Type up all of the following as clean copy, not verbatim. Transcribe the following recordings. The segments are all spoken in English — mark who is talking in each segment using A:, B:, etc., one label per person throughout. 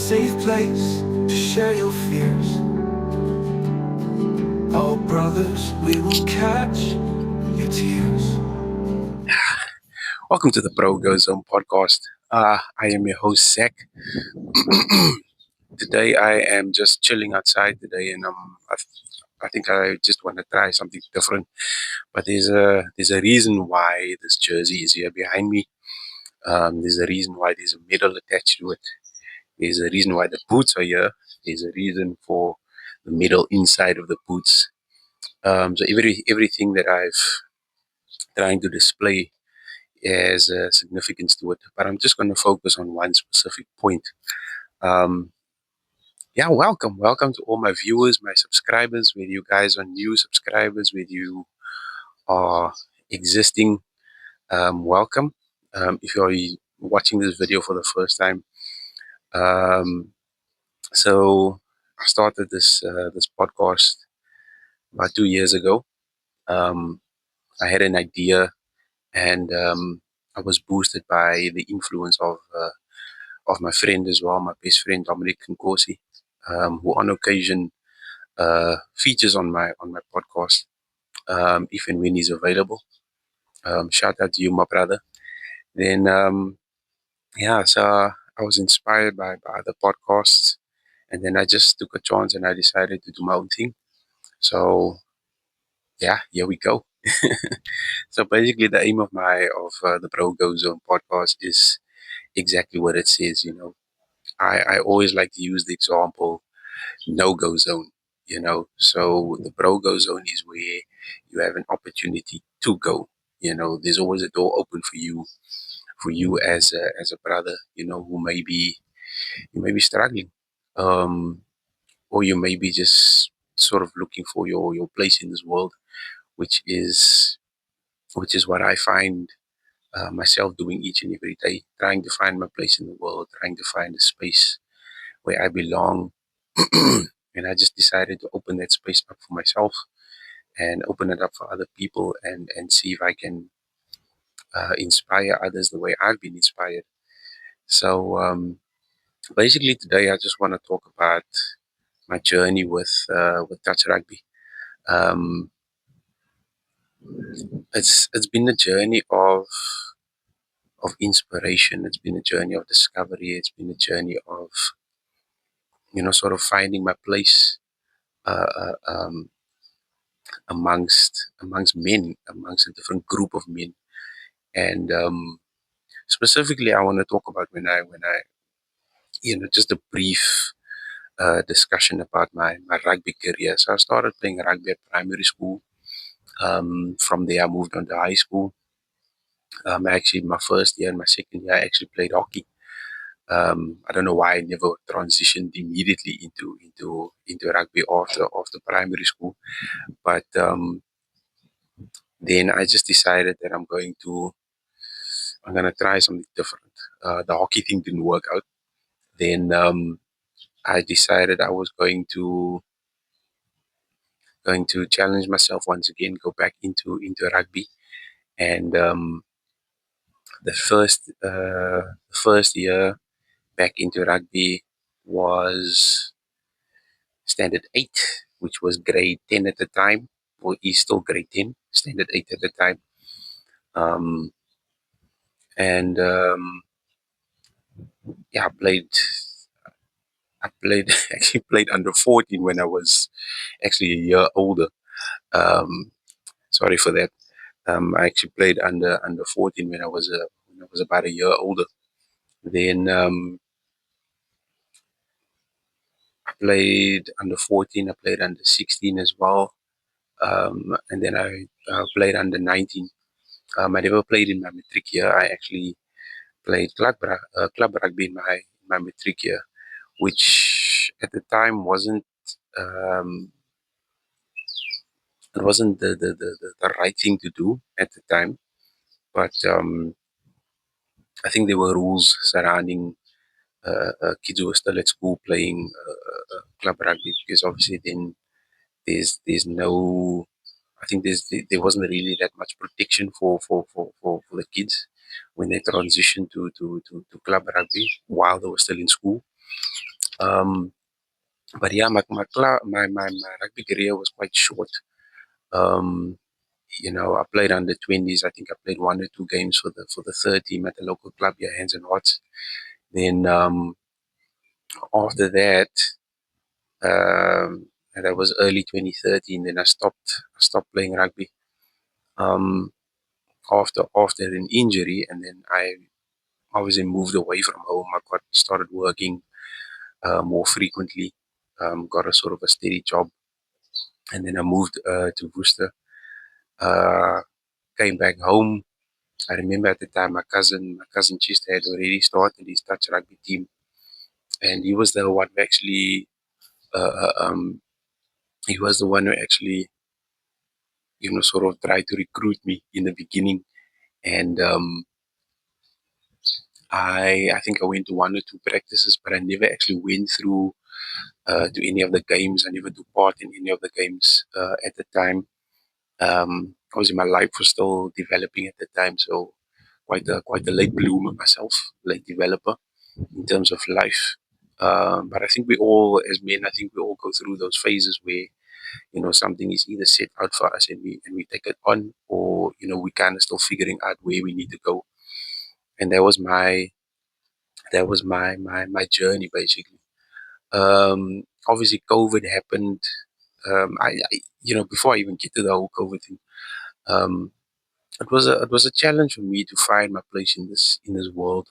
A: safe place to share your fears. Oh, brothers, we will catch your tears.
B: Welcome to the Bro Goes Home podcast. I am your host, Zach. Today I am just chilling outside today, and I think I just want to try something different. But there's a reason why this jersey is here behind me. There's a reason why there's a medal attached to it. There's a reason why the boots are here. There's a reason for the medal inside of the boots. So everything that I've trying to display has a significance to it. But I'm just going to focus on one specific point. Um, yeah, welcome to all my viewers, my subscribers, whether you guys are new subscribers, whether you are existing, welcome. If you're watching this video for the first time, um, so I started this podcast about 2 years ago. Um, I had an idea, and I was boosted by the influence of my friend as well, my best friend Dominic Nkosi, who on occasion features on my podcast, if and when he's available. Shout out to you, my brother. Then yeah, so I was inspired by other podcasts, and then I just took a chance and I decided to do my own thing. So yeah, here we go. So basically, the aim of the Bro Go Zone podcast is exactly what it says. I always like to use the example no-go zone. So the bro-go zone is where you have an opportunity to go. There's always a door open for you as a brother, who may be struggling, um, or you may be just sort of looking for your place in this world, which is which is what I find myself doing each and every day, trying to find my place in the world, trying to find a space where I belong. And I just decided to open that space up for myself and open it up for other people, and see if I can inspire others the way I've been inspired. So basically, today I just want to talk about my journey with touch rugby. Um, it's been a journey of inspiration. It's been a journey of discovery. It's been a journey of sort of finding my place uh, uh, um, amongst men, amongst a different group of men. And specifically, I want to talk about when I just a brief discussion about my rugby career. So I started playing rugby at primary school. From there, I moved on to high school. Actually, my first year and my second year, I actually played hockey. I don't know why I never transitioned immediately into rugby after primary school, but then I just decided that I'm gonna try something different. The hockey thing didn't work out. Then I decided I was going to challenge myself once again, go back into rugby. And the first year back into rugby was standard 8, which was grade 10 at the time, or is still grade 10, standard 8 at the time. Um, and yeah, I played actually played under 14 when I was actually a year older. Um, Sorry for that. I actually played under 14 when I was about a year older. Then I played under 14. I played under 16 as well, and then I played under 19. I never played in my matric year. I actually played club rugby in my matric year, which at the time um, it wasn't the right thing to do at the time. But I think there were rules surrounding kids who were still at school playing club rugby, because obviously then there's no, I think there wasn't really that much protection for the kids when they transitioned to club rugby while they were still in school. Um, but yeah, my rugby career was quite short. Um, I played under 20s. I think I played 1 or 2 games for the third team at the local club here, Hands and Hearts. Then after that, and that was early 2013. Then I stopped playing rugby um, after an injury, and then I obviously moved away from home. I got started working more frequently, got a sort of a steady job, and then I moved to Worcester. Uh, Came back home. I remember at the time my cousin Chist had already started his touch rugby team, and he was the one who actually uh, uh, um, he was the one who actually sort of tried to recruit me in the beginning. And I think I went to 1 or 2 practices, but I never actually went through to any of the games. I never took part in any of the games at the time. Obviously, my life was still developing at the time, so quite a late bloomer myself, late developer in terms of life. But I think we all, as men, I think we all go through those phases where something is either set out for us and we take it on, or we kind of still figuring out where we need to go. And that was my journey basically. Obviously, COVID happened. Before I even get to the whole COVID thing, um, it was a challenge for me to find my place in this world.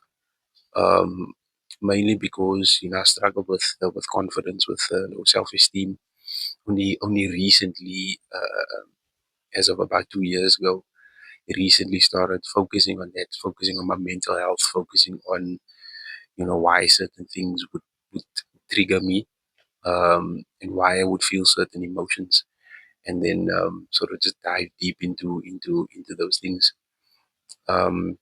B: Um, Mainly because I struggled with confidence, with low self esteem. Only recently, as of about 2 years ago, recently started focusing on that, focusing on my mental health, focusing on why certain things would trigger me, and why I would feel certain emotions, and then sort of just dive deep into those things. Um,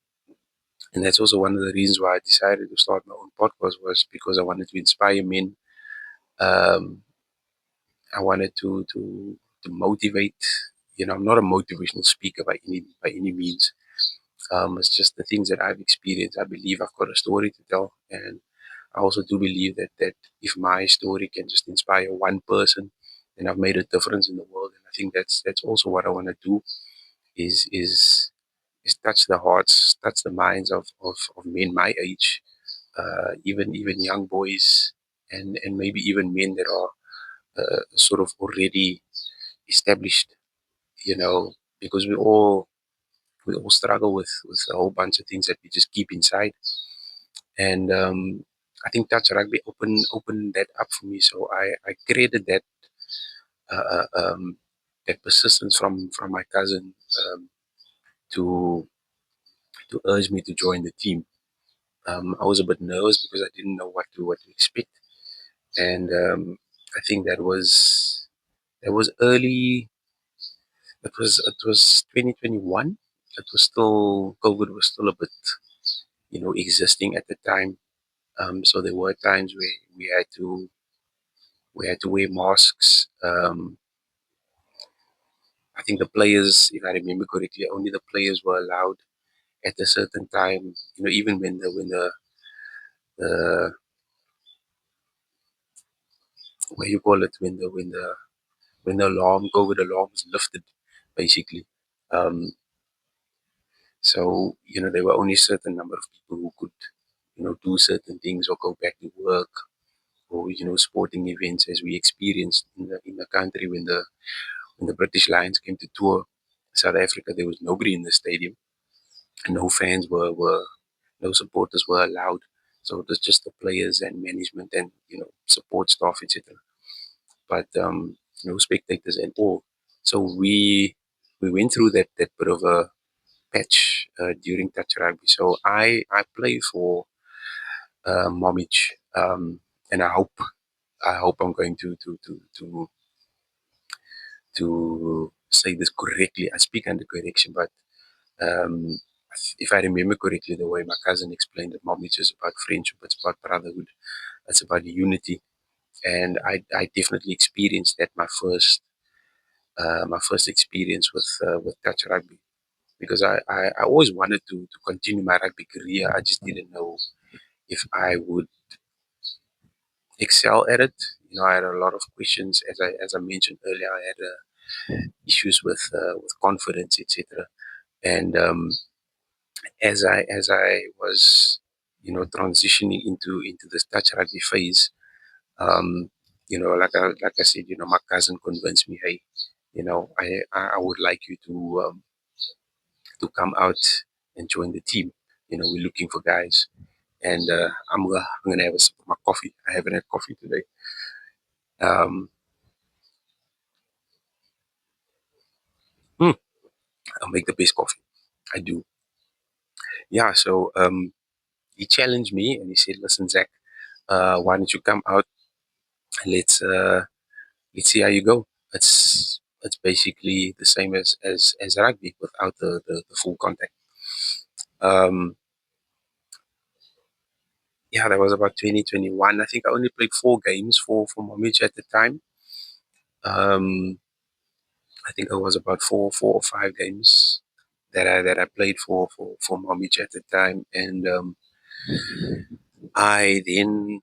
B: and that's also one of the reasons why I decided to start my own podcast, was because I wanted to inspire men. Um, I wanted to motivate. I'm not a motivational speaker by any means. It's just the things that I've experienced. I believe I've got a story to tell, and I also do believe that if my story can just inspire one person, then I've made a difference in the world. And I think that's also what I want to do, is touch the hearts, touch the minds of men my age, even young boys, and maybe even men that are sort of already established. Because we all struggle with a whole bunch of things that we just keep inside. And I think touch rugby opened that up for me. So I created uh, uh, um, that persistence from my cousin, to urge me to join the team. I was a bit nervous because I didn't know what to expect, and I think that was early. It was 2021. It was still COVID was still a bit existing at the time. So there were times where we had to wear masks. I think the players, if I remember correctly, only the players were allowed at a certain time. Even the what you call it, when the alarm, COVID alarm was lifted, basically. Um, so there were only a certain number of people who could do certain things or go back to work, or sporting events, as we experienced in the country when the British Lions came to tour South Africa. There was nobody in the stadium, and no fans were no supporters were allowed. So it was just the players and management and support staff, etc. But no spectators at all. So we went through that bit of a patch during touch rugby. So I play for Momich, and I hope I'm going to say this correctly. I speak under correction, but um, if I remember correctly, the way my cousin explained it, Momich is about friendship, it's about brotherhood, it's about unity, and I definitely experienced that my first experience with touch rugby, because I always wanted to continue my rugby career. I just didn't know if I would excel at it. I had a lot of questions, as I mentioned earlier. I had issues with confidence, etc. And as I was transitioning into this touch rugby phase, um, like I said, my cousin convinced me, hey, I would like you to come out and join the team. We're looking for guys, and I'm gonna have a sip of my coffee. I haven't had coffee today. Um, hmm, I'll make the best coffee. I do. Yeah. So he challenged me and he said, "Listen, Zach, why don't you come out? Let's uh, let's see how you go." It's basically the same as rugby without the full contact. Um, yeah, that was about 2021. I think I only played 4 games for Momich at the time. Um, I think it was about four or 5 games that I played for Momich at the time, and I then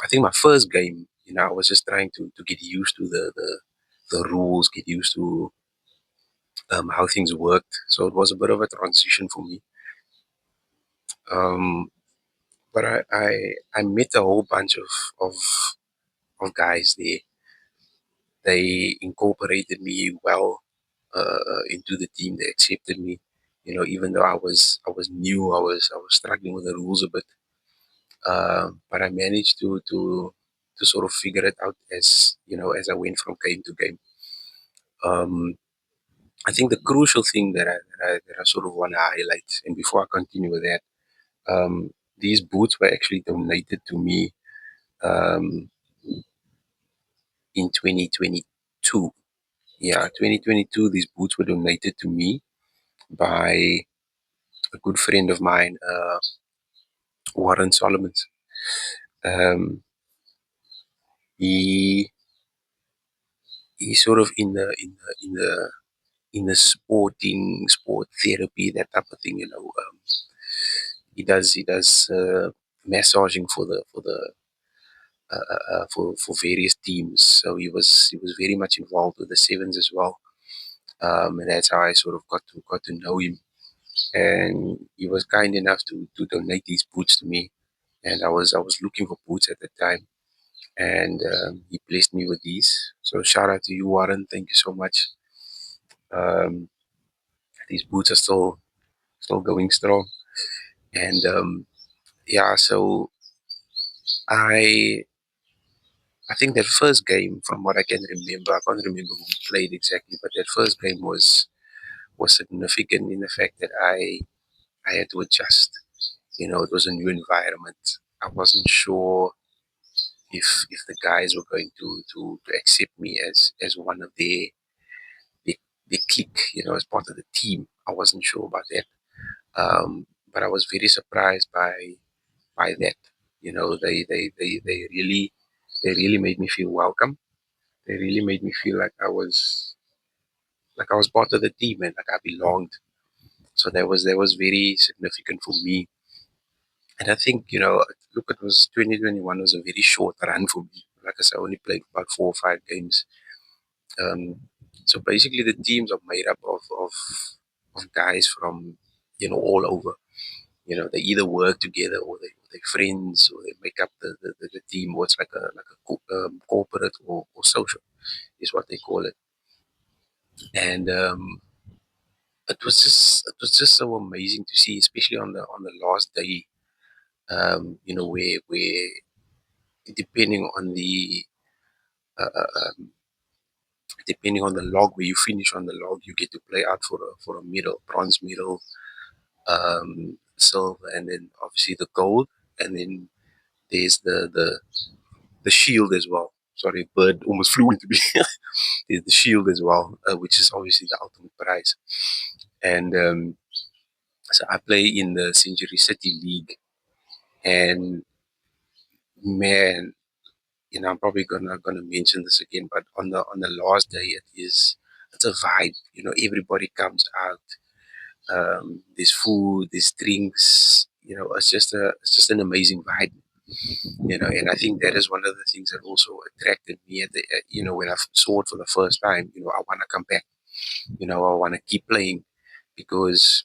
B: I think my first game, I was just trying to get used to the rules, get used to how things worked. So it was a bit of a transition for me. Um, but I met a whole bunch of guys there. They incorporated me well into the team. They accepted me, even though I was new. I was struggling with the rules a bit, but I managed to sort of figure it out as I went from game to game. Um, I think the crucial thing that I sort of want to highlight, and before I continue with that, these boots were actually donated to me um, in 2022. Yeah, 2022. These boots were donated to me by a good friend of mine, Warren Solomons. Um, he he's sort of in the sport therapy, that type of thing. He does massaging for various teams. So he was very much involved with the sevens as well, and that's how I sort of got to know him. And he was kind enough to donate these boots to me, and I was looking for boots at the time, and he blessed me with these. So shout out to you, Warren. Thank you so much. Um, these boots are still going strong, and yeah. So I I think that first game, from what I can remember, I can't remember who played exactly, but that first game was significant in the fact that I had to adjust. It was a new environment. I wasn't sure if the guys were going to accept me as one of their clique, as part of the team. I wasn't sure about that. But I was very surprised by that. They really made me feel welcome. They really made me feel like I was part of the team and like I belonged. So that was very significant for me. And I think, look, it was 2021 was a very short run for me. Like I said, I only played about 4 or 5 games. Um, so basically, the teams are made up of guys from all over. They either work together or they're friends or they make up the team. Or it's like a corporate or social is what they call it. And it was just so amazing to see, especially on the last day. Where depending on the uh, uh, um, depending on the log, where you finish on the log, you get to play out for a medal, bronze medal, silver, and then obviously the gold, and then there's the shield as well. Sorry, bird almost flew into me. There's the shield as well, which is obviously the ultimate prize. And so I play in the Century City League, and man, I'm probably gonna mention this again, but on the last day, it's a vibe. Everybody comes out. There's food, there's drinks. It's just an amazing vibe. And I think that is one of the things that also attracted me when I saw it for the first time. I want to come back. I want to keep playing because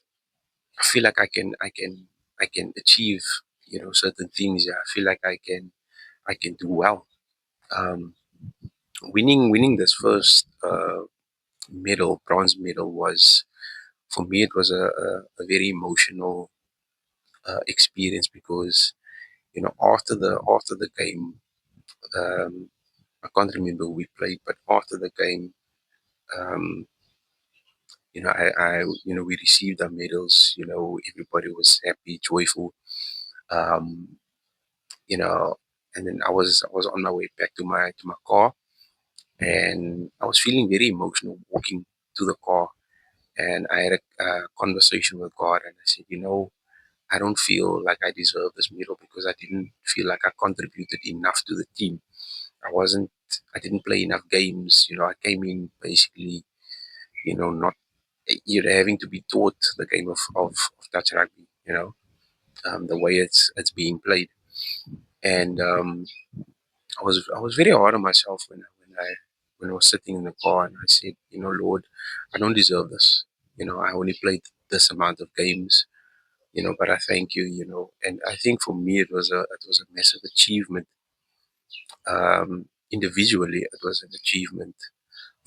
B: I feel like I can achieve certain things. Yeah, I feel like I can do well. Um, winning this first medal, bronze medal, was for me. It was a very emotional experience because after the game, um, I can't remember who we played, but after the game, um, we received our medals. Everybody was happy, joyful. Um, you know, and then I was on my way back to my car, and I was feeling very emotional walking to the car, and I had a conversation with God, and I said, I don't feel like I deserve this medal because I didn't feel like I contributed enough to the team. I didn't play enough games. I came in basically, not you're having to be taught the game of touch rugby, the way it's being played. And I was very hard on myself when I was sitting in the car, and I said, Lord, I don't deserve this. I only played this amount of games, but I thank you, and I think for me it was a massive achievement. Individually, it was an achievement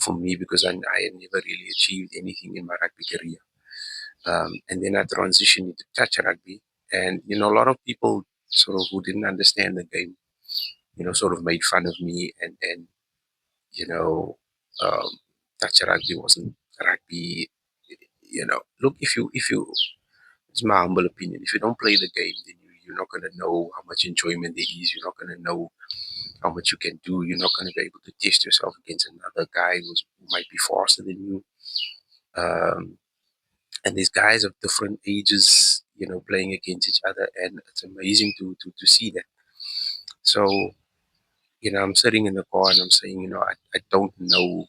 B: for me because I had never really achieved anything in my rugby career. And then I transitioned into touch rugby, and a lot of people sort of who didn't understand the game, sort of made fun of me, and you know, um, touch rugby wasn't rugby. Look, if you, it's my humble opinion. If you don't play the game, then you're not gonna know how much enjoyment there is. You're not gonna know how much you can do. You're not gonna be able to test yourself against another guy who might be faster than you. Um, and these guys of different ages, playing against each other, and it's amazing to see that. So, I'm sitting in the car and I'm saying, I don't know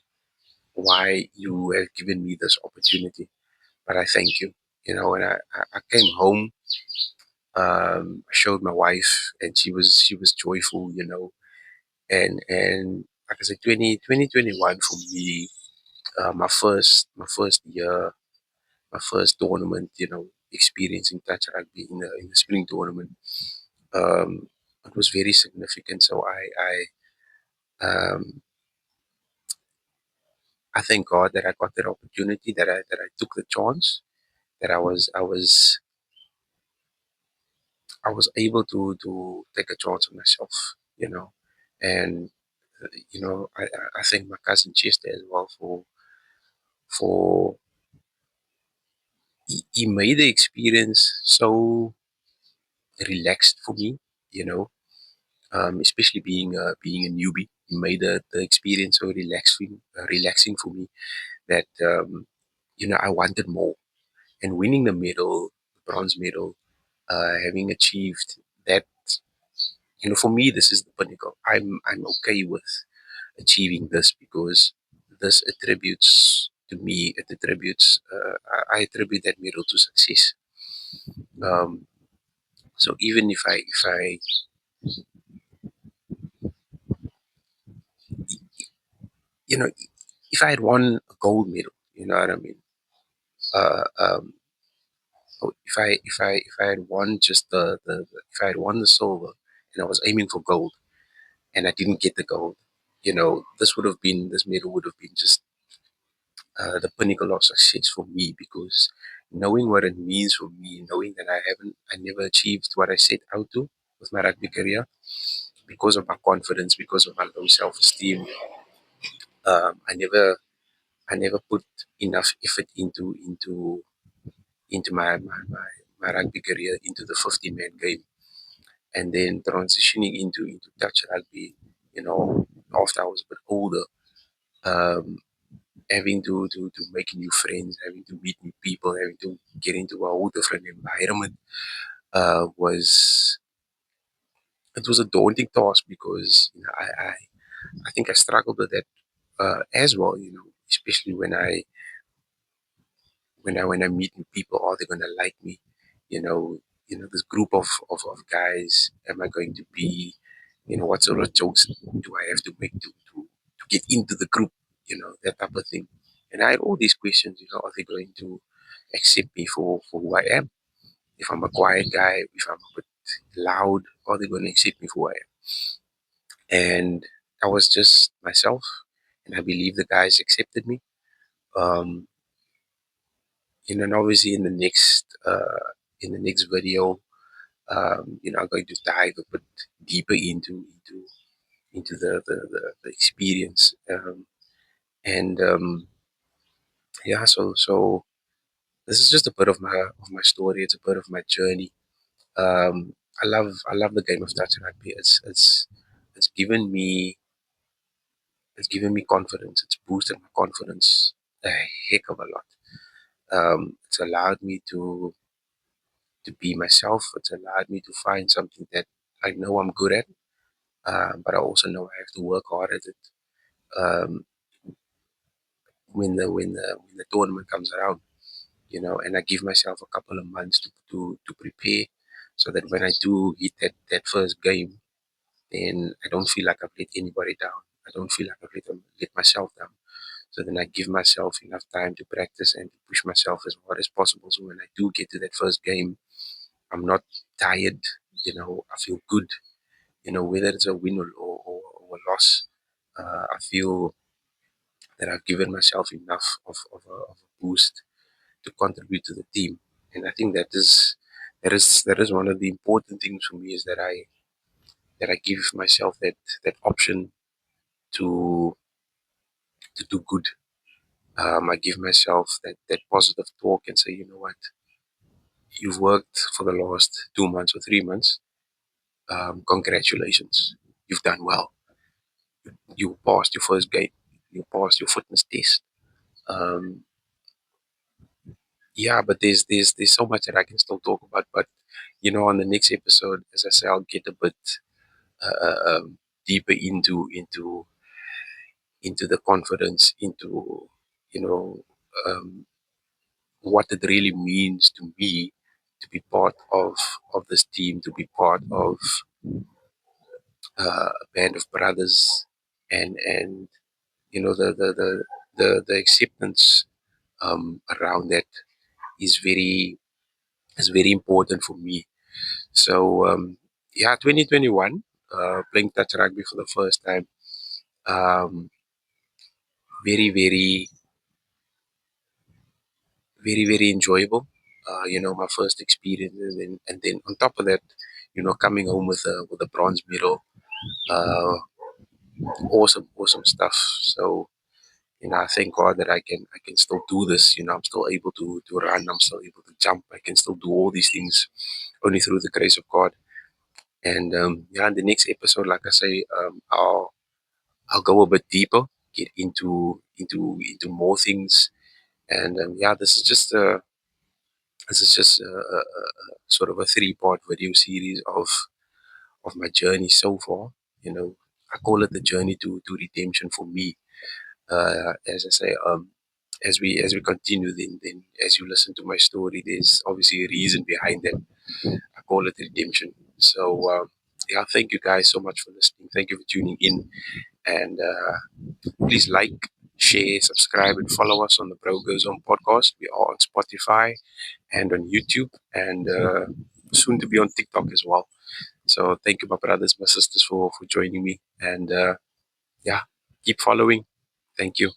B: why you have given me this opportunity, but I thank you. And I came home, I showed my wife, and she was joyful, and like I said, 2021 for me, my first year, my first tournament, experiencing touch rugby in the spring tournament. Um, it was very significant. So I thank God that I got that opportunity, that I took the chance, that I was able to take a chance on myself, and I thank my cousin Chester as well for he made the experience so relaxed for me, you know, especially being a newbie. He made the experience so relaxing for me that I wanted more. And winning the medal, the bronze medal, having achieved that, for me, this is the pinnacle. I'm okay with achieving this because this attributes to me. It attributes. I attribute that medal to success. Um, so even if I you know if I had won a gold medal, you know what I mean. Uh, um, if I had won just if I had won the silver and I was aiming for gold and I didn't get the gold, this medal would have been just the pinnacle of success for me because knowing what it means for me, knowing that I never achieved what I set out to with my rugby career because of my confidence, because of my low self-esteem. I never put enough effort into my rugby career, into the 50-man game, and then transitioning into touch rugby. After I was a bit older, um, having to make new friends, having to meet new people, having to get into a whole different environment was it was a daunting task because I think I struggled with that as well. Especially when I meet new people, are they gonna like me? You know, this group of guys am I going to be? What sort of jokes do I have to make to get into the group? That type of thing. And I had all these questions. Are they going to accept me for who I am? If I'm a quiet guy, if I'm a bit loud, are they going to accept me for who I am? And I was just myself, and I believe the guys accepted me. Um, and obviously in the next video, I'm going to dive a bit deeper into the experience. And yeah, so this is just a bit of my story. It's a bit of my journey. I love the game of touch rugby. It's given me confidence. It's boosted my confidence a heck of a lot. It's allowed me to be myself. It's allowed me to find something that I know I'm good at, but I also know I have to work hard at it. Um, when the tournament comes around, and I give myself a couple of months to prepare, so that when I do hit that first game, then I don't feel like I've let anybody down. I don't feel like I've let myself down. So then I give myself enough time to practice and to push myself as hard as possible. So when I do get to that first game, I'm not tired. I feel good. Whether it's a win or a loss, I feel that I've given myself enough of a boost to contribute to the team. And I think that is one of the important things for me, is that I give myself that option to do good. I give myself that positive talk and say, you know what, you've worked for the last 2 months or 3 months. Congratulations, you've done well. You passed your first gate. You passed your fitness test. Um, yeah, but there's so much that I can still talk about. But on the next episode, as I say, I'll get a bit deeper into the confidence, into you know um, what it really means to me to be part of this team, to be part of a band of brothers, and the acceptance around that is very important for me. So yeah, 2021, playing touch rugby for the first time. Um, very very enjoyable. My first experience, and then on top of that, coming home with a bronze medal. Uh, awesome stuff. So I thank God that I can still do this. I'm still able to run. I'm still able to jump. I can still do all these things only through the grace of God. And yeah, in the next episode, like I say, I'll go a bit deeper, get into more things. And yeah, this is just sort of a three-part video series of my journey so far. I call it the journey to redemption for me. As I say, as we continue, then as you listen to my story, there's obviously a reason behind that. I call it redemption. So yeah, thank you guys so much for listening. Thank you for tuning in, and please like, share, subscribe, and follow us on the Bro Goes On podcast. We are on Spotify and on YouTube, and soon to be on TikTok as well. So thank you, my brothers, my sisters, for joining me, and yeah, keep following. Thank you.